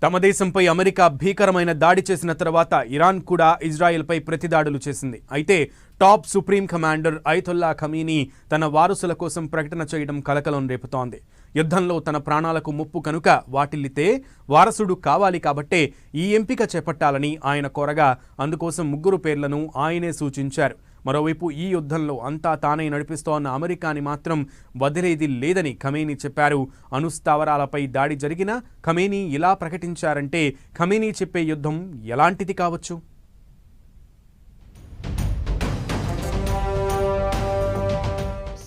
తమ దేశంపై అమెరికా భీకరమైన దాడి చేసిన తర్వాత ఇరాన్ కూడా ఇజ్రాయెల్పై ప్రతిదాడులు చేసింది. అయితే టాప్ సుప్రీం కమాండర్ అయతొల్లా ఖమీనీ తన వారసుల కోసం ప్రకటన చేయడం కలకలం రేపుతోంది. యుద్ధంలో తన ప్రాణాలకు ముప్పు కనుక వాటిల్లితే వారసుడు కావాలి కాబట్టే ఈ ఎంపిక చేపట్టాలని ఆయన కోరగా అందుకోసం 3 పేర్లను ఆయనే సూచించారు. మరోవైపు ఈ యుద్ధంలో అంతా తానే నడిపిస్తోన్న అమెరికాని మాత్రం వదిలేది లేదని ఖమేనీ చెప్పారు. అణుస్థావరాలపై దాడి జరిగినా ఖమేనీ ఇలా ప్రకటించారంటే ఖమేనీ చెప్పే యుద్ధం ఎలాంటిది కావచ్చు?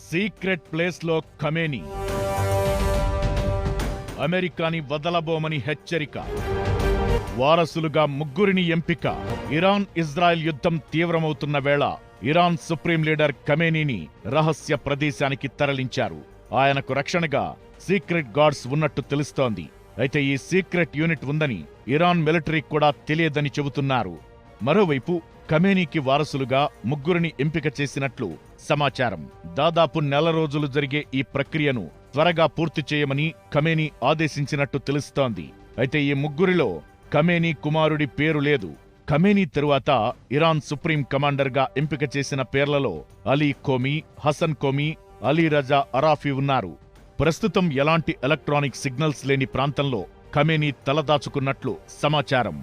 సీక్రెట్ ప్లేస్లో ఖమేనీ అమెరికాని వదలబోమని హెచ్చరిక. వారసులుగా 3 ఎంపిక. ఇరాన్ ఇజ్రాయెల్ యుద్ధం తీవ్రమవుతున్న వేళ ఇరాన్ సుప్రీం లీడర్ ఖమేనీని రహస్య ప్రదేశానికి తరలించారు. ఆయనకు రక్షణగా సీక్రెట్ గార్డ్స్ ఉన్నట్టు తెలుస్తోంది. అయితే ఈ సీక్రెట్ యూనిట్ ఉందని ఇరాన్ మిలిటరీకి కూడా తెలియదని చెబుతున్నారు. మరోవైపు ఖమేనీకి వారసులుగా 3 ఎంపిక చేసినట్లు సమాచారం. దాదాపు నెల రోజులు జరిగే ఈ ప్రక్రియను త్వరగా పూర్తి చేయమని ఖమేనీ ఆదేశించినట్టు తెలుస్తోంది. అయితే ఈ 3లో ఖమేనీ కుమారుడి పేరు లేదు. ఖమేనీ తరువాత ఇరాన్ సుప్రీం కమాండర్గా ఎంపిక చేసిన పేర్లలో అలీ కోమీ, హసన్ కోమీ, అలీ రజా అరాఫీ ఉన్నారు. ప్రస్తుతం ఎలాంటి ఎలక్ట్రానిక్ సిగ్నల్స్ లేని ప్రాంతంలో ఖమేనీ తలదాచుకున్నట్లు సమాచారం.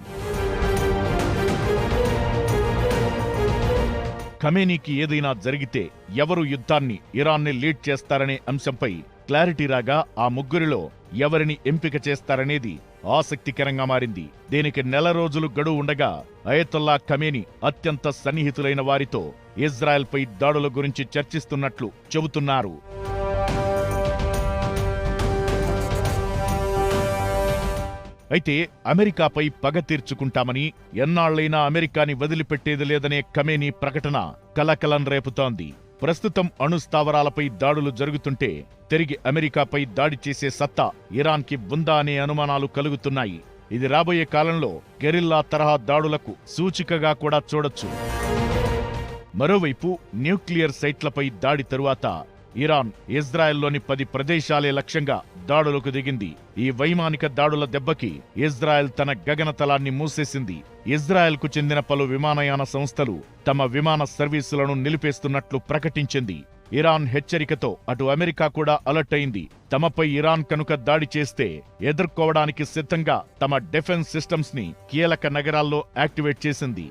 ఖమేనీకి ఏదైనా జరిగితే ఎవరు యుద్ధాన్ని ఇరాన్ని లీడ్ చేస్తారనే అంశంపై క్లారిటీ రాగా ఆ 3లో ఎవరిని ఎంపిక చేస్తారనేది ఆసక్తికరంగా మారింది. దీనికి నెల రోజులు గడువు ఉండగా అయతొల్లా ఖమేనీ అత్యంత సన్నిహితులైన వారితో ఇజ్రాయెల్పై దాడుల గురించి చర్చిస్తున్నట్లు చెబుతున్నారు. అయితే అమెరికాపై పగ తీర్చుకుంటామని, ఎన్నాళ్లైనా అమెరికాని వదిలిపెట్టేది లేదనే ఖమేనీ ప్రకటన కలకలం రేపుతోంది. ప్రస్తుతం అణుస్థావరాలపై దాడులు జరుగుతుంటే తిరిగి అమెరికాపై దాడి చేసే సత్తా ఇరాన్కి ఉందా అనే అనుమానాలు కలుగుతున్నాయి. ఇది రాబోయే కాలంలో గెరిల్లా తరహా దాడులకు సూచికగా కూడా చూడొచ్చు. మరోవైపు న్యూక్లియర్ సైట్లపై దాడి తరువాత ఇరాన్ ఇజ్రాయెల్లోని 10 ప్రదేశాలే లక్ష్యంగా దాడులకు దిగింది. ఈ వైమానిక దాడుల దెబ్బకి ఇజ్రాయెల్ తన గగనతలాన్ని మూసేసింది. ఇజ్రాయెల్కు చెందిన పలు విమానయాన సంస్థలు తమ విమాన సర్వీసులను నిలిపేస్తున్నట్లు ప్రకటించింది. ఇరాన్ హెచ్చరికతో అటు అమెరికా కూడా అలర్ట్ అయింది. తమపై ఇరాన్ కనుక దాడి చేస్తే ఎదుర్కోవడానికి సిద్ధంగా తమ డిఫెన్స్ సిస్టమ్స్ ని కీలక నగరాల్లో యాక్టివేట్ చేసింది.